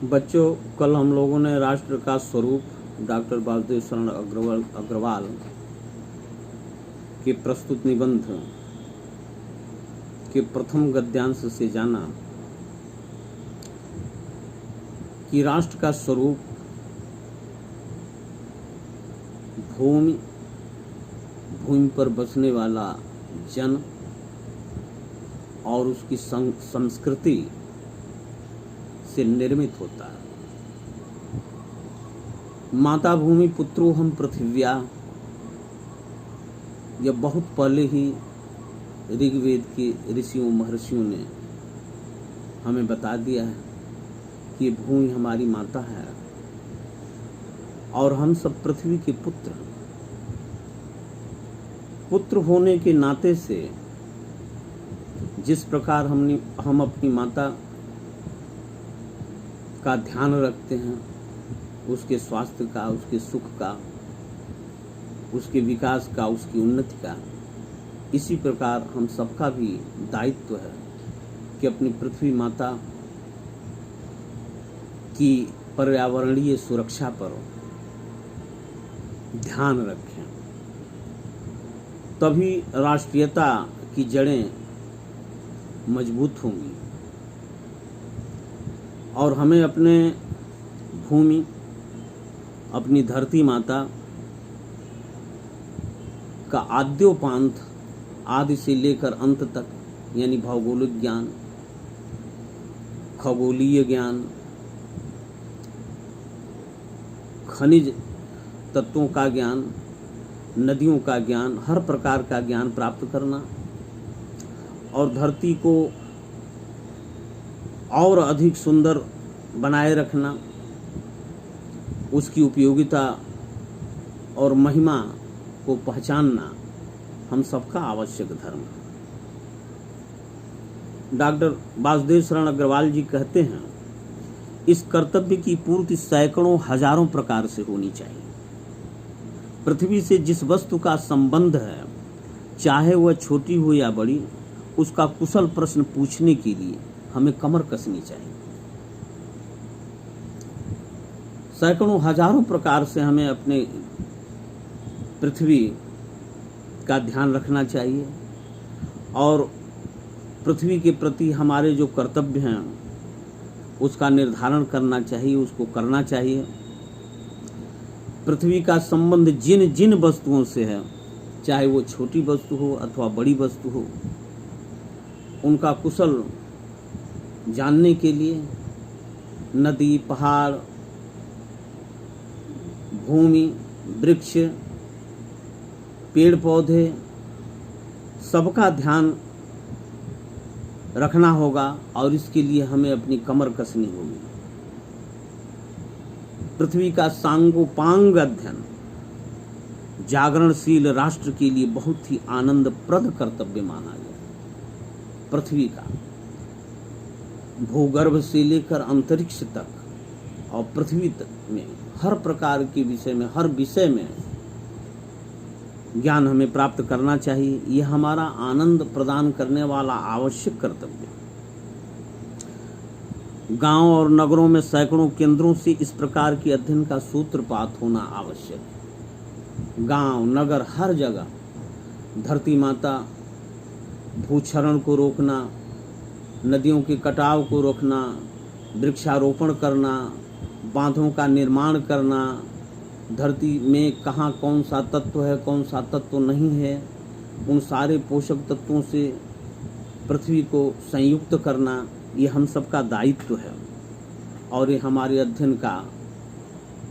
बच्चों, कल हम लोगों ने राष्ट्र का स्वरूप डॉक्टर वासुदेव शरण अग्रवाल के प्रस्तुत निबंध के प्रथम गद्यांश से जाना कि राष्ट्र का स्वरूप भूमि पर बसने वाला जन और उसकी संस्कृति से निर्मित होता है। माता भूमि पुत्रो हम पृथिव्या, यह बहुत पहले ही ऋग्वेद के ऋषियों महर्षियों ने हमें बता दिया है कि भूमि हमारी माता है और हम सब पृथ्वी के पुत्र होने के नाते से जिस प्रकार हम अपनी माता का ध्यान रखते हैं, उसके स्वास्थ्य का, उसके सुख का, उसके विकास का, उसकी उन्नति का, इसी प्रकार हम सबका भी दायित्व है कि अपनी पृथ्वी माता की पर्यावरणीय सुरक्षा पर ध्यान रखें। तभी राष्ट्रीयता की जड़ें मजबूत होंगी और हमें अपने भूमि, अपनी धरती माता का आद्योपांत आदि से लेकर अंत तक, यानी भौगोलिक ज्ञान, खगोलीय ज्ञान, खनिज तत्वों का ज्ञान, नदियों का ज्ञान, हर प्रकार का ज्ञान प्राप्त करना और धरती को और अधिक सुंदर बनाए रखना, उसकी उपयोगिता और महिमा को पहचानना हम सबका आवश्यक धर्म है। डॉक्टर वासुदेव शरण अग्रवाल जी कहते हैं, इस कर्तव्य की पूर्ति सैकड़ों हजारों प्रकार से होनी चाहिए। पृथ्वी से जिस वस्तु का संबंध है, चाहे वह छोटी हो या बड़ी, उसका कुशल प्रश्न पूछने के लिए हमें कमर कसनी चाहिए। सैकड़ों हजारों प्रकार से हमें अपने पृथ्वी का ध्यान रखना चाहिए और पृथ्वी के प्रति हमारे जो कर्तव्य हैं उसका निर्धारण करना चाहिए, उसको करना चाहिए। पृथ्वी का संबंध जिन जिन वस्तुओं से है, चाहे वो छोटी वस्तु हो अथवा बड़ी वस्तु हो, उनका कुशल जानने के लिए नदी, पहाड़, भूमि, वृक्ष, पेड़ पौधे, सबका ध्यान रखना होगा और इसके लिए हमें अपनी कमर कसनी होगी। पृथ्वी का सांगोपांग अध्ययन जागरणशील राष्ट्र के लिए बहुत ही आनंदप्रद कर्तव्य माना गया। पृथ्वी का भूगर्भ से लेकर अंतरिक्ष तक और पृथ्वी तक में हर प्रकार के विषय में, हर विषय में ज्ञान हमें प्राप्त करना चाहिए। यह हमारा आनंद प्रदान करने वाला आवश्यक कर्तव्य है। गांव और नगरों में सैकड़ों केंद्रों से इस प्रकार के अध्ययन का सूत्रपात होना आवश्यक है। गांव, नगर, हर जगह धरती माता, भूक्षरण को रोकना, नदियों के कटाव को रोकना, वृक्षारोपण करना, बांधों का निर्माण करना, धरती में कहाँ कौन सा तत्व है, कौन सा तत्व नहीं है, उन सारे पोषक तत्वों से पृथ्वी को संयुक्त करना, ये हम सबका दायित्व है और ये हमारे अध्ययन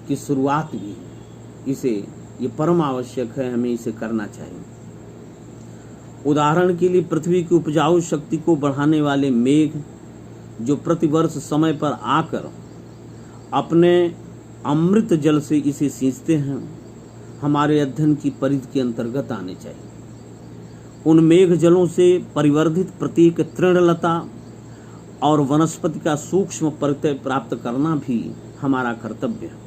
की शुरुआत भी है। ये परम आवश्यक है, हमें इसे करना चाहिए। उदाहरण के लिए पृथ्वी की उपजाऊ शक्ति को बढ़ाने वाले मेघ जो प्रतिवर्ष समय पर आकर अपने अमृत जल से इसे सींचते हैं, हमारे अध्ययन की परिधि के अंतर्गत आने चाहिए। उन मेघ जलों से परिवर्धित प्रत्येक तृणलता और वनस्पति का सूक्ष्म परिचय प्राप्त करना भी हमारा कर्तव्य है।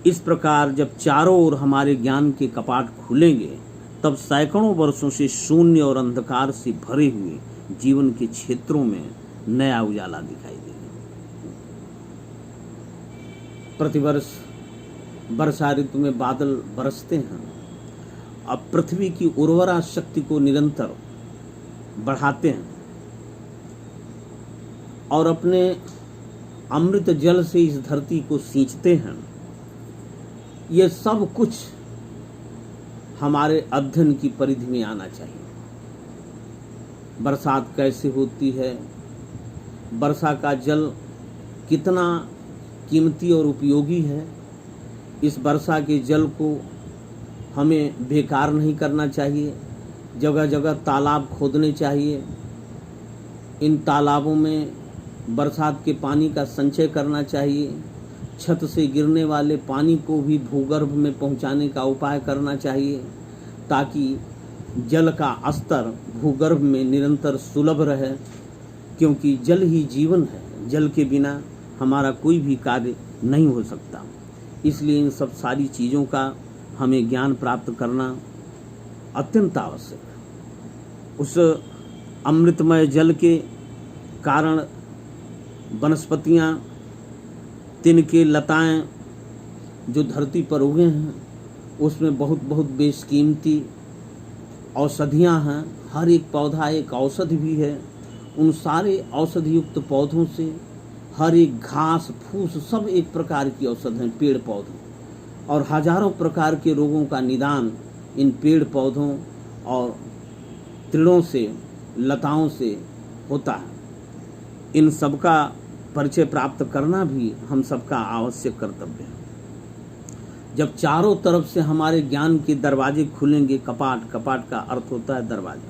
इस प्रकार जब चारों ओर हमारे ज्ञान के कपाट खुलेंगे, तब सैकड़ों वर्षों से शून्य और अंधकार से भरे हुए जीवन के क्षेत्रों में नया उजाला दिखाई देगा। प्रतिवर्ष वर्षा ऋतु में बादल बरसते हैं। अब पृथ्वी की उर्वरा शक्ति को निरंतर बढ़ाते हैं और अपने अमृत जल से इस धरती को सींचते हैं। ये सब कुछ हमारे अध्ययन की परिधि में आना चाहिए। बरसात कैसे होती है, वर्षा का जल कितना कीमती और उपयोगी है, इस वर्षा के जल को हमें बेकार नहीं करना चाहिए। जगह जगह तालाब खोदने चाहिए। इन तालाबों में बरसात के पानी का संचय करना चाहिए। छत से गिरने वाले पानी को भी भूगर्भ में पहुंचाने का उपाय करना चाहिए, ताकि जल का स्तर भूगर्भ में निरंतर सुलभ रहे, क्योंकि जल ही जीवन है। जल के बिना हमारा कोई भी कार्य नहीं हो सकता। इसलिए इन सब सारी चीज़ों का हमें ज्ञान प्राप्त करना अत्यंत आवश्यक है। उस अमृतमय जल के कारण वनस्पतियाँ, तिनके, लताएं जो धरती पर उगे हैं, उसमें बहुत बहुत बेशकीमती औषधियाँ हैं। हर एक पौधा एक औषधि भी है। उन सारे औषधि युक्त पौधों से हर एक घास फूस सब एक प्रकार की औषध हैं, पेड़ पौधों, और हजारों प्रकार के रोगों का निदान इन पेड़ पौधों और तृणों से, लताओं से होता है। इन सब का परिचय प्राप्त करना भी हम सबका आवश्यक कर्तव्य है। जब चारों तरफ से हमारे ज्ञान के दरवाजे खुलेंगे, कपाट, कपाट का अर्थ होता है दरवाजा,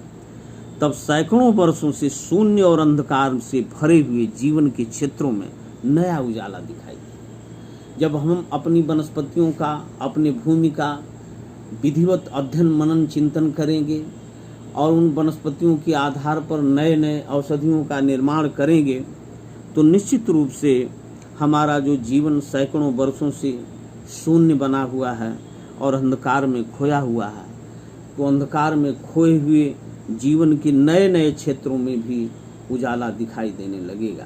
तब सैकड़ों वर्षों से शून्य और अंधकार से भरे हुए जीवन के क्षेत्रों में नया उजाला दिखाई देगा। जब हम अपनी वनस्पतियों का, अपने भूमि का विधिवत अध्ययन, मनन, चिंतन करेंगे और उन वनस्पतियों के आधार पर नए नए औषधियों का निर्माण करेंगे, तो निश्चित रूप से हमारा जो जीवन सैकड़ों वर्षों से शून्य बना हुआ है और अंधकार में खोया हुआ है, तो अंधकार में खोए हुए जीवन के नए नए क्षेत्रों में भी उजाला दिखाई देने लगेगा।